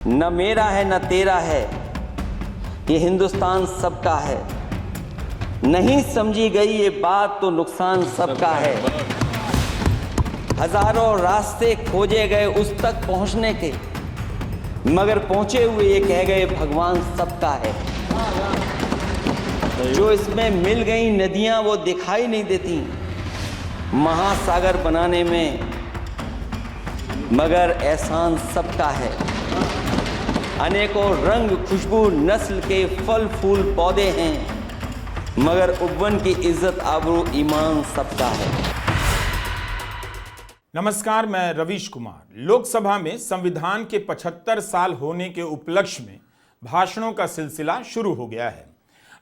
न मेरा है न तेरा है, ये हिंदुस्तान सबका है। नहीं समझी गई ये बात तो नुकसान सबका है। हजारों रास्ते खोजे गए उस तक पहुंचने के, मगर पहुंचे हुए ये कह गए भगवान सबका है। जो इसमें मिल गई नदियां वो दिखाई नहीं देती महासागर बनाने में, मगर एहसान सबका है। अनेकों रंग खुशबू नस्ल के फल फूल पौधे हैं, मगर उपवन की इज्जत आबरू ईमान सबका है। नमस्कार, मैं रवीश कुमार। लोकसभा में संविधान के 75 साल होने के उपलक्ष्य में भाषणों का सिलसिला शुरू हो गया है।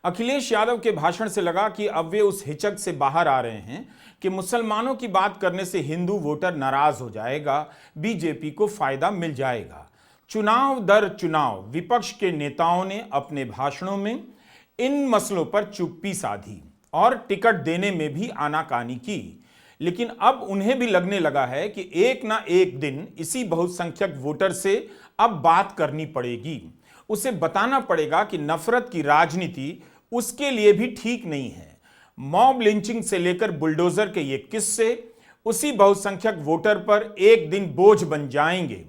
अखिलेश यादव के भाषण से लगा कि अब वे उस हिचक से बाहर आ रहे हैं कि मुसलमानों की बात करने से हिंदू वोटर नाराज हो जाएगा, बीजेपी को फायदा मिल जाएगा। चुनाव दर चुनाव विपक्ष के नेताओं ने अपने भाषणों में इन मसलों पर चुप्पी साधी और टिकट देने में भी आनाकानी की, लेकिन अब उन्हें भी लगने लगा है कि एक ना एक दिन इसी बहुसंख्यक वोटर से अब बात करनी पड़ेगी। उसे बताना पड़ेगा कि नफरत की राजनीति उसके लिए भी ठीक नहीं है। मॉब लिंचिंग से लेकर बुलडोजर के ये किस्से उसी बहुसंख्यक वोटर पर एक दिन बोझ बन जाएंगे।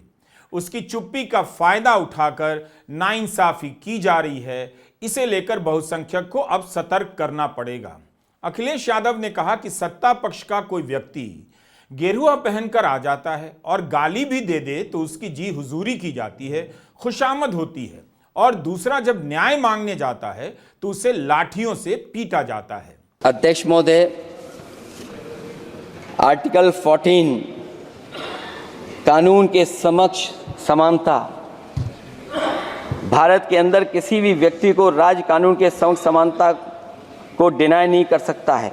उसकी चुप्पी का फायदा उठाकर नाइंसाफी की जा रही है, इसे लेकर बहुसंख्यक को अब सतर्क करना पड़ेगा। अखिलेश यादव ने कहा कि सत्ता पक्ष का कोई व्यक्ति गेरुआ पहनकर आ जाता है और गाली भी दे दे तो उसकी जी हुजूरी की जाती है, खुशामद होती है, और दूसरा जब न्याय मांगने जाता है तो उसे लाठियों से पीटा जाता है। अध्यक्ष महोदय, आर्टिकल 14 कानून के समक्ष समानता, भारत के अंदर किसी भी व्यक्ति को राज्य कानून के समक्ष समानता को डिनाई नहीं कर सकता है।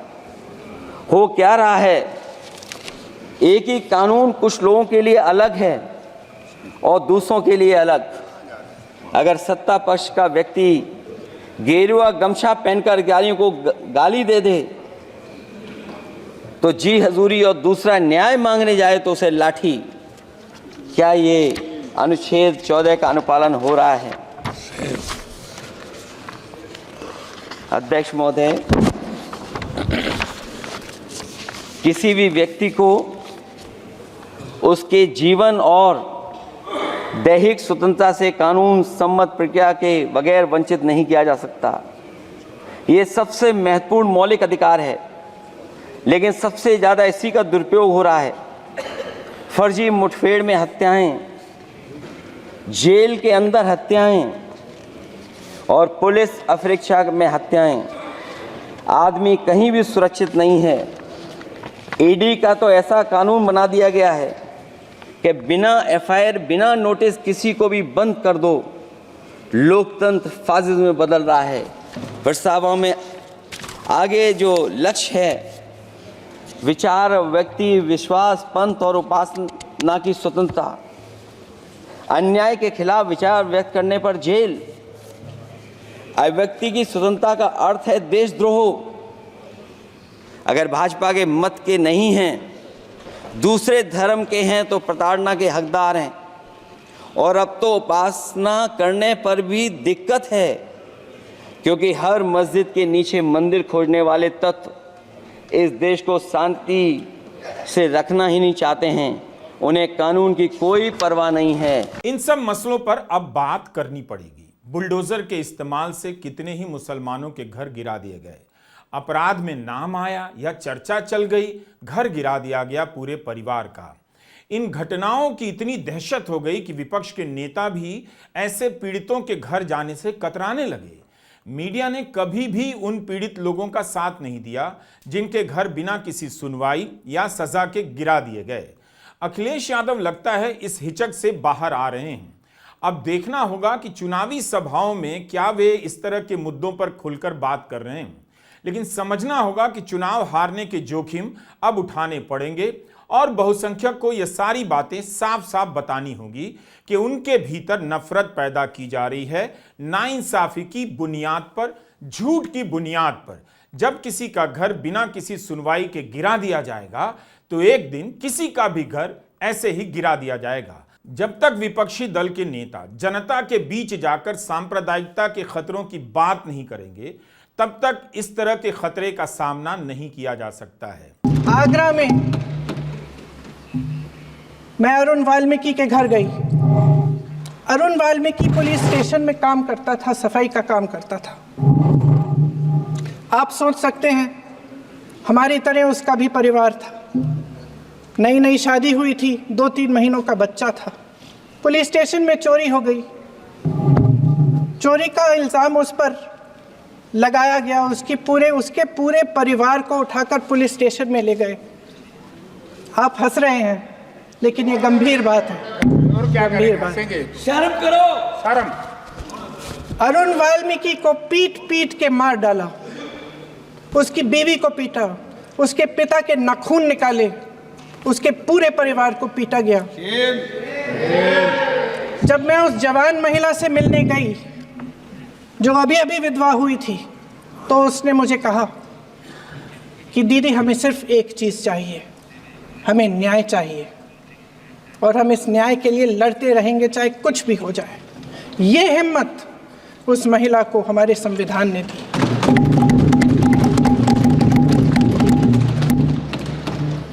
हो क्या रहा है, एक ही कानून कुछ लोगों के लिए अलग है और दूसरों के लिए अलग। अगर सत्ता पक्ष का व्यक्ति गेरुआ गमछा पहनकर गालियों को गाली दे दे तो जी हजूरी, और दूसरा न्याय मांगने जाए तो उसे लाठी। क्या ये अनुच्छेद 14 का अनुपालन हो रहा है? अध्यक्ष महोदय, किसी भी व्यक्ति को उसके जीवन और दैहिक स्वतंत्रता से कानून सम्मत प्रक्रिया के बगैर वंचित नहीं किया जा सकता। ये सबसे महत्वपूर्ण मौलिक अधिकार है, लेकिन सबसे ज़्यादा इसी का दुरुपयोग हो रहा है। फर्जी मुठभेड़ में हत्याएं, जेल के अंदर हत्याएं और पुलिस अफरीक्षा में हत्याएं। आदमी कहीं भी सुरक्षित नहीं है। ईडी का तो ऐसा कानून बना दिया गया है कि बिना एफआईआर, बिना नोटिस किसी को भी बंद कर दो। लोकतंत्र फासिज्म में बदल रहा है। प्रस्तावों में आगे जो लक्ष्य है, विचार, व्यक्ति विश्वास, पंथ और उपासना की स्वतंत्रता, अन्याय के खिलाफ विचार व्यक्त करने पर जेल, अभिव्यक्ति की स्वतंत्रता का अर्थ है देशद्रोह। अगर भाजपा के मत के नहीं हैं, दूसरे धर्म के हैं तो प्रताड़ना के हकदार हैं। और अब तो उपासना करने पर भी दिक्कत है, क्योंकि हर मस्जिद के नीचे मंदिर खोजने वाले तत्व इस देश को शांति से रखना ही नहीं चाहते हैं। उन्हें कानून की कोई परवाह नहीं है। इन सब मसलों पर अब बात करनी पड़ेगी। बुलडोजर के इस्तेमाल से कितने ही मुसलमानों के घर गिरा दिए गए, अपराध में नाम आया या चर्चा चल गई, घर गिरा दिया गया पूरे परिवार का। इन घटनाओं की इतनी दहशत हो गई कि विपक्ष के नेता भी ऐसे पीड़ितों के घर जाने से कतराने लगे। मीडिया ने कभी भी उन पीड़ित लोगों का साथ नहीं दिया जिनके घर बिना किसी सुनवाई या सजा के गिरा दिए गए। अखिलेश यादव लगता है इस हिचक से बाहर आ रहे हैं। अब देखना होगा कि चुनावी सभाओं में क्या वे इस तरह के मुद्दों पर खुलकर बात कर रहे हैं, लेकिन समझना होगा कि चुनाव हारने के जोखिम अब उठाने पड़ेंगे और बहुसंख्यक को यह सारी बातें साफ साफ बतानी होगी कि उनके भीतर नफरत पैदा की जा रही है, नाइंसाफी की बुनियाद पर, झूठ की बुनियाद पर। जब किसी का घर बिना किसी सुनवाई के गिरा दिया जाएगा तो एक दिन किसी का भी घर ऐसे ही गिरा दिया जाएगा। जब तक विपक्षी दल के नेता जनता के बीच जाकर सांप्रदायिकता के खतरों की बात नहीं करेंगे, तब तक इस तरह के खतरे का सामना नहीं किया जा सकता है। आगरा में मैं अरुण वाल्मीकि के घर गई। अरुण वाल्मीकि पुलिस स्टेशन में काम करता था, सफाई का काम करता था। आप सोच सकते हैं हमारी तरह उसका भी परिवार था। नई नई शादी हुई थी, 2-3 महीनों का बच्चा था। पुलिस स्टेशन में चोरी हो गई। चोरी का इल्ज़ाम उस पर लगाया गया। उसके पूरे परिवार को उठाकर पुलिस स्टेशन में ले गए। आप हंस रहे हैं, लेकिन ये गंभीर बात है। और क्या गंभीर बात। शर्म करो, शर्म। अरुण वाल्मीकि को पीट पीट के मार डाला, उसकी बीवी को पीटा, उसके पिता के नाखून निकाले, उसके पूरे परिवार को पीटा गया। जब मैं उस जवान महिला से मिलने गई जो अभी अभी विधवा हुई थी, तो उसने मुझे कहा कि दीदी हमें सिर्फ एक चीज़ चाहिए, हमें न्याय चाहिए और हम इस न्याय के लिए लड़ते रहेंगे चाहे कुछ भी हो जाए। ये हिम्मत उस महिला को हमारे संविधान ने दी।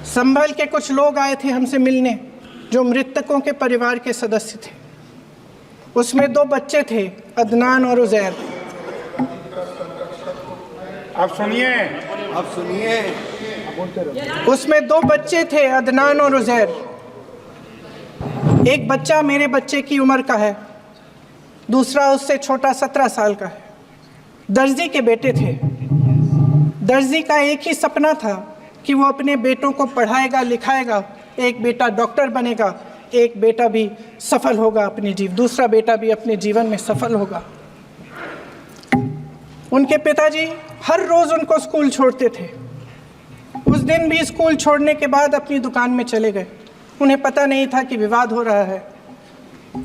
संभल के कुछ लोग आए थे हमसे मिलने जो मृतकों के परिवार के सदस्य थे। उसमें 2 बच्चे थे, अदनान और उजैर। अब सुनिए। उसमें 2 बच्चे थे, अदनान और उजैर। एक बच्चा मेरे बच्चे की उम्र का है, दूसरा उससे छोटा 17 साल का है। दर्जी के बेटे थे। दर्जी का एक ही सपना था कि वो अपने बेटों को पढ़ाएगा लिखाएगा। एक बेटा डॉक्टर बनेगा, एक बेटा भी सफल होगा दूसरा बेटा भी अपने जीवन में सफल होगा। उनके पिताजी हर रोज़ उनको स्कूल छोड़ते थे। उस दिन भी स्कूल छोड़ने के बाद अपनी दुकान में चले गए। उन्हें पता नहीं था कि विवाद हो रहा है।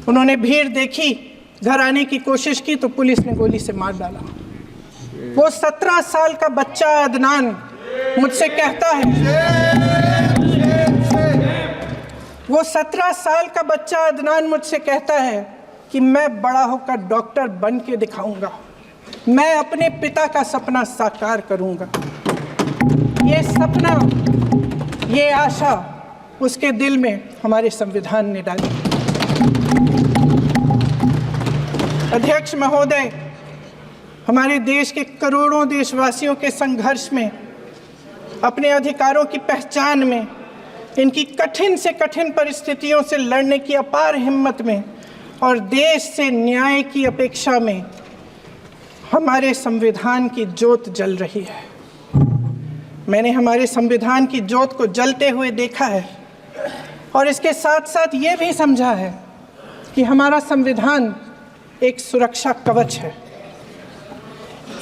उन्होंने भीड़ देखी, घर आने की कोशिश की तो पुलिस ने गोली से मार डाला। वो 17 साल का बच्चा अदनान मुझसे कहता है, वो 17 साल का बच्चा अदनान मुझसे कहता है कि मैं बड़ा होकर डॉक्टर बन के दिखाऊंगा, मैं अपने पिता का सपना साकार करूंगा। ये सपना, ये आशा उसके दिल में हमारे संविधान ने डाली। अध्यक्ष महोदय, हमारे देश के करोड़ों देशवासियों के संघर्ष में, अपने अधिकारों की पहचान में, इनकी कठिन से कठिन परिस्थितियों से लड़ने की अपार हिम्मत में और देश से न्याय की अपेक्षा में हमारे संविधान की ज्योत जल रही है। मैंने हमारे संविधान की ज्योत को जलते हुए देखा है और इसके साथ साथ ये भी समझा है कि हमारा संविधान एक सुरक्षा कवच है।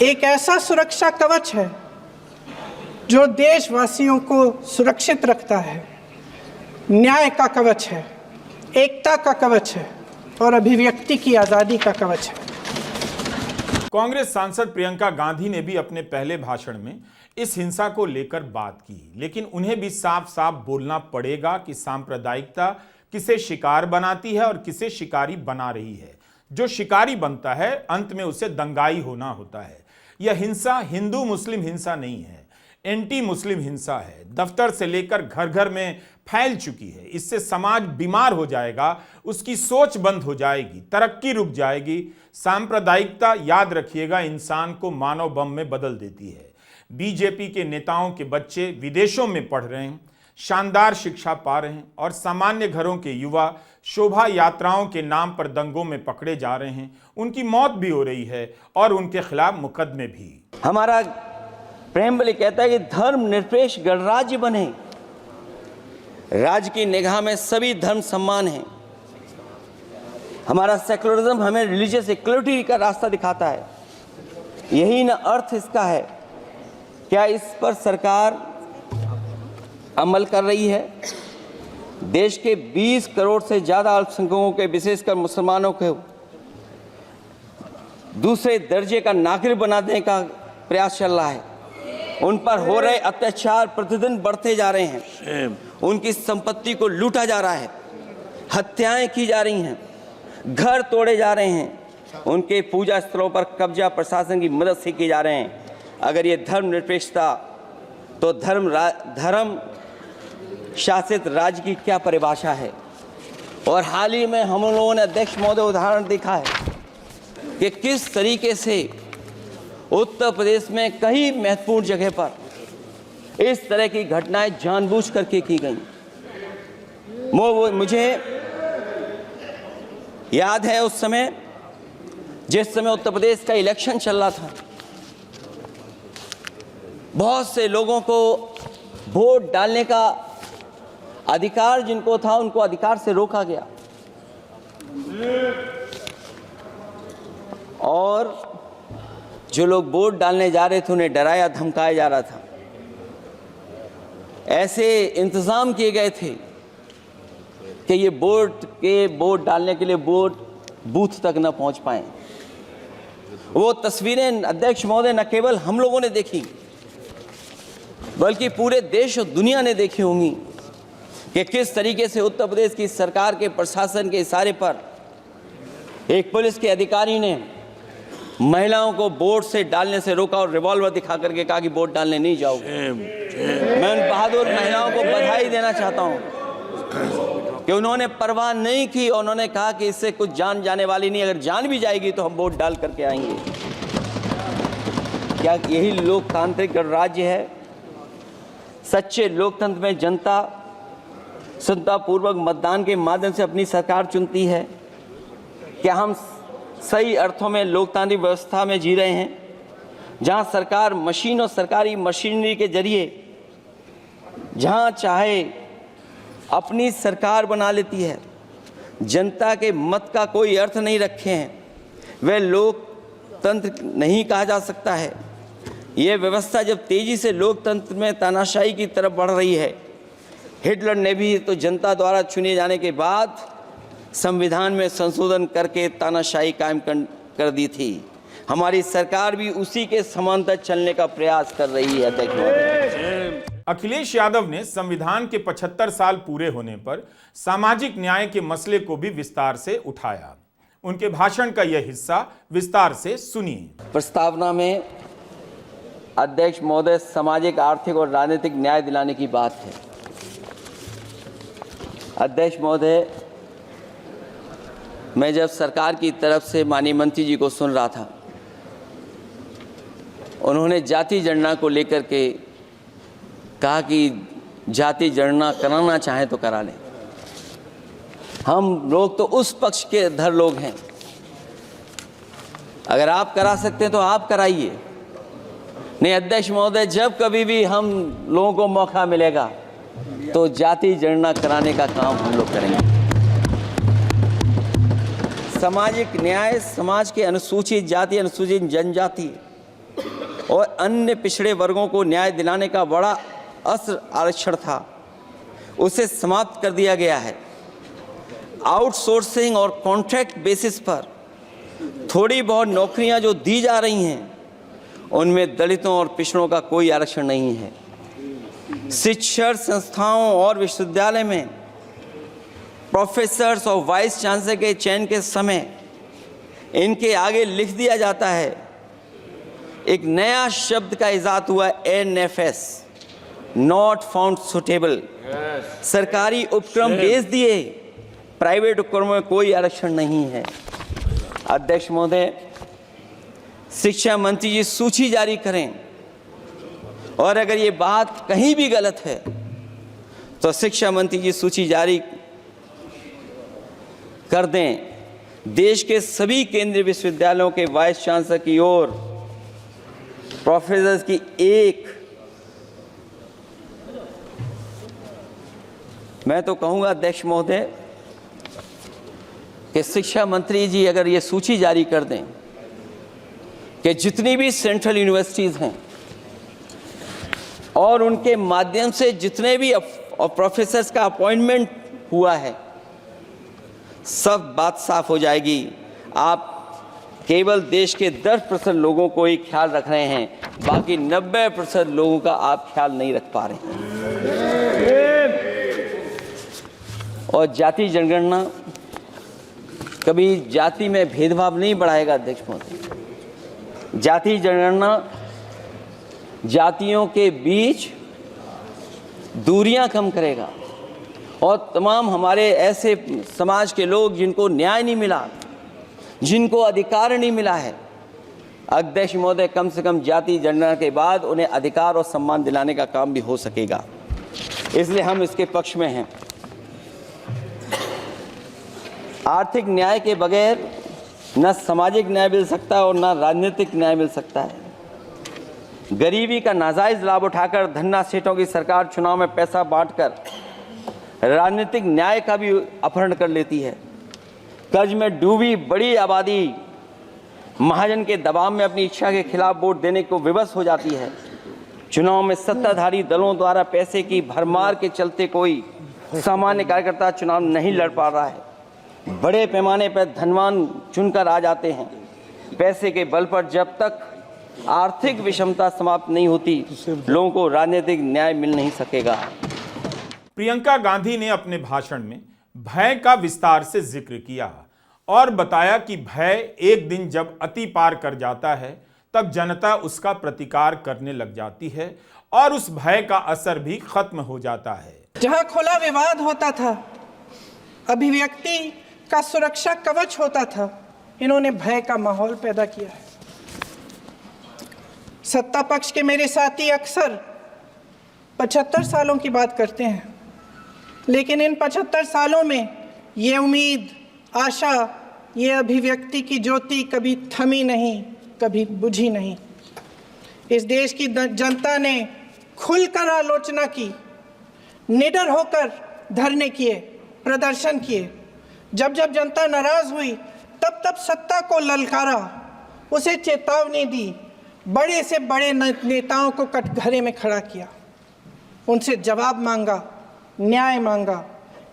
एक ऐसा सुरक्षा कवच है जो देशवासियों को सुरक्षित रखता है, न्याय का कवच है, एकता का कवच है और अभिव्यक्ति की आज़ादी का कवच है। कांग्रेस सांसद प्रियंका गांधी ने भी अपने पहले भाषण में इस हिंसा को लेकर बात की, लेकिन उन्हें भी साफ साफ बोलना पड़ेगा कि सांप्रदायिकता किसे शिकार बनाती है और किसे शिकारी बना रही है। जो शिकारी बनता है अंत में उसे दंगाई होना होता है। यह हिंसा हिंदू मुस्लिम हिंसा नहीं है, एंटी मुस्लिम हिंसा है। दफ्तर से लेकर घर घर में फैल चुकी है। इससे समाज बीमार हो जाएगा, उसकी सोच बंद हो जाएगी, तरक्की रुक जाएगी। सांप्रदायिकता, याद रखिएगा, इंसान को मानव बम में बदल देती है। बीजेपी के नेताओं के बच्चे विदेशों में पढ़ रहे हैं, शानदार शिक्षा पा रहे हैं और सामान्य घरों के युवा शोभा यात्राओं के नाम पर दंगों में पकड़े जा रहे हैं। उनकी मौत भी हो रही है और उनके खिलाफ मुकदमे भी। हमारा प्रेमबली कहता है कि धर्म निरपेक्ष गणराज्य बने। राज्य की निगाह में सभी धर्म समान हैं। हमारा सेकुलरिज्म हमें रिलीजियस इक्वलिटी का रास्ता दिखाता है। यही ना अर्थ इसका है। क्या इस पर सरकार अमल कर रही है? देश के 20 करोड़ से ज़्यादा अल्पसंख्यकों के, विशेषकर मुसलमानों को दूसरे दर्जे का नागरिक बना देने का प्रयास चल रहा है। उन पर हो रहे अत्याचार प्रतिदिन बढ़ते जा रहे हैं। उनकी संपत्ति को लूटा जा रहा है। हत्याएं की जा रही हैं, घर तोड़े जा रहे हैं, उनके पूजा स्थलों पर कब्जा प्रशासन की मदद से किए जा रहे हैं। अगर ये धर्मनिरपेक्षता तो धर्म शासित राज्य की क्या परिभाषा है। और हाल ही में हम लोगों ने अध्यक्ष महोदय उदाहरण देखा है कि किस तरीके से उत्तर प्रदेश में कई महत्वपूर्ण जगह पर इस तरह की घटनाएं जानबूझ करके की गई। मुझे याद है उस समय, जिस समय उत्तर प्रदेश का इलेक्शन चल रहा था, बहुत से लोगों को वोट डालने का अधिकार जिनको था उनको अधिकार से रोका गया और जो लोग वोट डालने जा रहे थे उन्हें डराया धमकाया जा रहा था। ऐसे इंतजाम किए गए थे कि ये वोट डालने के लिए वोट बूथ तक न पहुंच पाए। वो तस्वीरें अध्यक्ष महोदय न केवल हम लोगों ने देखी बल्कि पूरे देश और दुनिया ने देखी होंगी कि किस तरीके से उत्तर प्रदेश की सरकार के प्रशासन के इशारे पर एक पुलिस के अधिकारी ने महिलाओं को वोट से डालने से रोका और रिवॉल्वर दिखा करके कहा कि वोट डालने नहीं जाओगे। मैं उन बहादुर महिलाओं को बधाई देना चाहता हूं कि उन्होंने परवाह नहीं की और उन्होंने कहा कि इससे कुछ जान जाने वाली नहीं, अगर जान भी जाएगी तो हम वोट डाल करके आएंगे। क्या यही लोकतांत्रिक गणराज्य है? सच्चे लोकतंत्र में जनता संतापूर्वक मतदान के माध्यम से अपनी सरकार चुनती है। क्या हम सही अर्थों में लोकतांत्रिक व्यवस्था में जी रहे हैं, जहां सरकार मशीन और सरकारी मशीनरी के जरिए जहां चाहे अपनी सरकार बना लेती है, जनता के मत का कोई अर्थ नहीं रखे हैं, वह लोकतंत्र नहीं कहा जा सकता है। यह व्यवस्था जब तेजी से लोकतंत्र में तानाशाही की तरफ बढ़ रही है, हिटलर ने भी तो जनता द्वारा चुने जाने के बाद संविधान में संशोधन करके तानाशाही कायम कर दी थी। हमारी सरकार भी उसी के समांतर चलने का प्रयास कर रही है। अध्यक्ष महोदय, अखिलेश यादव ने संविधान के 75 साल पूरे होने पर सामाजिक न्याय के मसले को भी विस्तार से उठाया। उनके भाषण का यह हिस्सा विस्तार से सुनिए। प्रस्तावना में अध्यक्ष महोदय सामाजिक, आर्थिक और राजनीतिक न्याय दिलाने की बात है। अध्यक्ष महोदय, मैं जब सरकार की तरफ से माननीय मंत्री जी को सुन रहा था, उन्होंने जाति जनगणना को लेकर के कहा कि जाति जनगणना कराना चाहे तो करा लें। हम लोग तो उस पक्ष के धर लोग हैं, अगर आप करा सकते हैं तो आप कराइए। नहीं अध्यक्ष महोदय, जब कभी भी हम लोगों को मौका मिलेगा तो जाति जनगणना कराने का काम हम लोग करेंगे। सामाजिक न्याय समाज के अनुसूचित जाति, अनुसूचित जनजाति और अन्य पिछड़े वर्गों को न्याय दिलाने का बड़ा अस्त्र आरक्षण था, उसे समाप्त कर दिया गया है। आउटसोर्सिंग और कॉन्ट्रैक्ट बेसिस पर थोड़ी बहुत नौकरियां जो दी जा रही हैं, उनमें दलितों और पिछड़ों का कोई आरक्षण नहीं है। शिक्षण संस्थाओं और विश्वविद्यालय में प्रोफेसर्स और वाइस चांसलर के चयन के समय इनके आगे लिख दिया जाता है, एक नया शब्द का इजाद हुआ, NFS, नॉट फाउंड सुटेबल। सरकारी उपक्रम भेज दिए, प्राइवेट उपक्रमों में कोई आरक्षण नहीं है। अध्यक्ष महोदय, शिक्षा मंत्री जी सूची जारी करें और अगर ये बात कहीं भी गलत है तो शिक्षा मंत्री जी सूची जारी कर दें। देश के सभी केंद्रीय विश्वविद्यालयों के वाइस चांसलर की ओर प्रोफेसर्स की एक, मैं तो कहूंगा अध्यक्ष महोदय कि शिक्षा मंत्री जी अगर ये सूची जारी कर दें कि जितनी भी सेंट्रल यूनिवर्सिटीज़ हैं और उनके माध्यम से जितने भी प्रोफेसर्स का अपॉइंटमेंट हुआ है, सब बात साफ हो जाएगी। आप केवल देश के 10% लोगों को ही ख्याल रख रहे हैं, बाकी 90% लोगों का आप ख्याल नहीं रख पा रहे हैं। और जाति जनगणना कभी जाति में भेदभाव नहीं बढ़ाएगा अध्यक्ष महोदय। जाति जनगणना जातियों के बीच दूरियां कम करेगा और तमाम हमारे ऐसे समाज के लोग जिनको न्याय नहीं मिला, जिनको अधिकार नहीं मिला है, अध्यक्ष महोदय कम से कम जाति जनगणना के बाद उन्हें अधिकार और सम्मान दिलाने का काम भी हो सकेगा। इसलिए हम इसके पक्ष में हैं। आर्थिक न्याय के बगैर न सामाजिक न्याय मिल सकता है और न राजनीतिक न्याय मिल सकता है। गरीबी का नाजायज लाभ उठाकर धन्ना सेठों की सरकार चुनाव में पैसा बांटकर राजनीतिक न्याय का भी अपहरण कर लेती है। कर्ज में डूबी बड़ी आबादी महाजन के दबाव में अपनी इच्छा के खिलाफ वोट देने को विवश हो जाती है। चुनाव में सत्ताधारी दलों द्वारा पैसे की भरमार के चलते कोई सामान्य कार्यकर्ता चुनाव नहीं लड़ पा रहा है। बड़े पैमाने पर धनवान चुनकर आ जाते हैं। पैसे के बल पर जब तक आर्थिक विषमता समाप्त नहीं होती, लोगों को राजनीतिक न्याय मिल नहीं सकेगा। प्रियंका गांधी ने अपने भाषण में भय का विस्तार से जिक्र किया और बताया कि भय एक दिन जब अति पार कर जाता है तब जनता उसका प्रतिकार करने लग जाती है और उस भय का असर भी खत्म हो जाता है। जहां खुला विवाद होता था, अभिव्यक्ति का सुरक्षा कवच होता था, इन्होंने भय का माहौल पैदा किया है। सत्ता पक्ष के मेरे साथी अक्सर 75 सालों की बात करते हैं, लेकिन इन 75 सालों में ये उम्मीद, आशा, ये अभिव्यक्ति की ज्योति कभी थमी नहीं, कभी बुझी नहीं। इस देश की जनता ने खुलकर आलोचना की, निडर होकर धरने किए, प्रदर्शन किए। जब जब जनता नाराज हुई तब तब सत्ता को ललकारा, उसे चेतावनी दी, बड़े से बड़े नेताओं को कटघरे में खड़ा किया, उनसे जवाब मांगा, न्याय मांगा।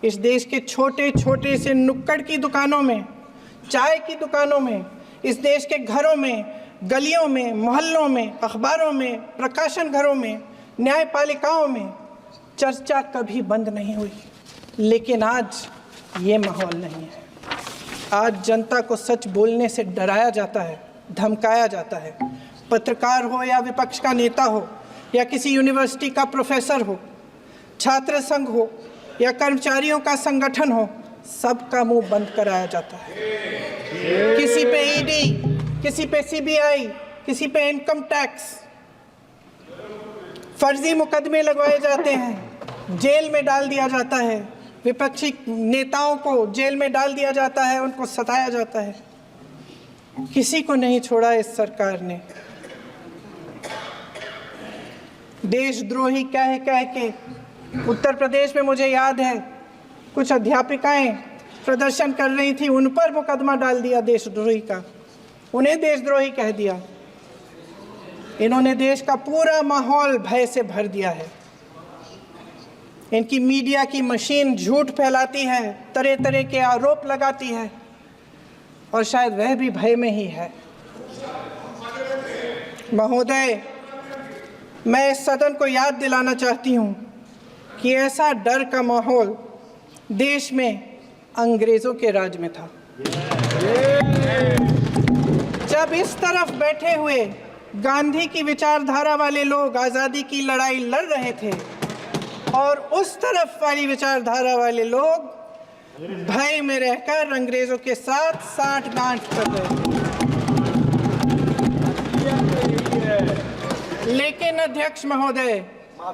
इस देश के छोटे छोटे से नुक्कड़ की दुकानों में, चाय की दुकानों में, इस देश के घरों में, गलियों में, मोहल्लों में, अखबारों में, प्रकाशन घरों में, न्यायपालिकाओं में चर्चा कभी बंद नहीं हुई। लेकिन आज ये माहौल नहीं है। आज जनता को सच बोलने से डराया जाता है, धमकाया जाता है। पत्रकार हो या विपक्ष का नेता हो या किसी यूनिवर्सिटी का प्रोफेसर हो, छात्र संघ हो या कर्मचारियों का संगठन हो, सबका मुंह बंद कराया जाता है। किसी पे ईडी, किसी पे सीबीआई, किसी पे इनकम टैक्स, फर्जी मुकदमे लगवाए जाते हैं, जेल में डाल दिया जाता है, विपक्षी नेताओं को जेल में डाल दिया जाता है, उनको सताया जाता है। किसी को नहीं छोड़ा इस सरकार ने। देशद्रोही कह के उत्तर प्रदेश में मुझे याद है कुछ अध्यापिकाएं प्रदर्शन कर रही थी, उन पर मुकदमा डाल दिया देशद्रोही का, उन्हें देशद्रोही कह दिया। इन्होंने देश का पूरा माहौल भय से भर दिया है। इनकी मीडिया की मशीन झूठ फैलाती है, तरह तरह के आरोप लगाती है और शायद वह भी भय में ही है। महोदय, मैं इस सदन को याद दिलाना चाहती हूँ कि ऐसा डर का माहौल देश में अंग्रेजों के राज में था। जब इस तरफ बैठे हुए गांधी की विचारधारा वाले लोग आज़ादी की लड़ाई लड़ रहे थे और उस तरफ वाली विचारधारा वाले लोग भय में रहकर अंग्रेजों के साथ साठ-गांठ कर रहे थे। लेकिन अध्यक्ष महोदय,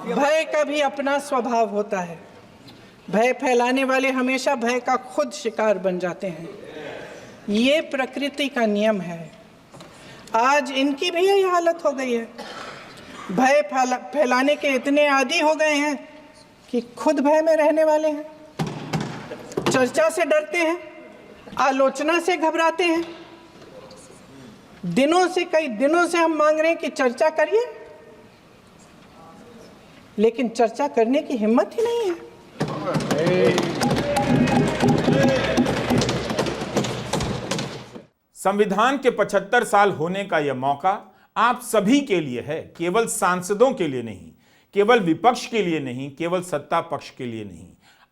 भय का भी अपना स्वभाव होता है। भय फैलाने वाले हमेशा भय का खुद शिकार बन जाते हैं। ये प्रकृति का नियम है। आज इनकी भी यही हालत हो गई है। भय फैलाने के इतने आदी हो गए हैं कि खुद भय में रहने वाले हैं, चर्चा से डरते हैं, आलोचना से घबराते हैं। कई दिनों से हम मांग रहे हैं कि चर्चा करिए, लेकिन चर्चा करने की हिम्मत ही नहीं है। संविधान के 75 साल होने का यह मौका आप सभी के लिए है, केवल सांसदों के लिए नहीं, केवल विपक्ष के लिए नहीं, केवल सत्ता पक्ष के लिए नहीं।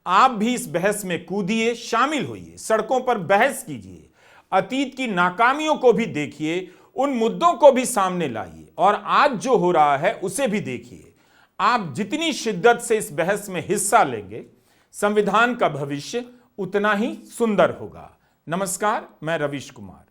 आप भी इस बहस में कूदिए, शामिल होइए, सड़कों पर बहस कीजिए, अतीत की नाकामियों को भी देखिए, उन मुद्दों को भी सामने लाइए और आज जो हो रहा है उसे भी देखिए। आप जितनी शिद्दत से इस बहस में हिस्सा लेंगे, संविधान का भविष्य उतना ही सुंदर होगा। नमस्कार, मैं रवीश कुमार।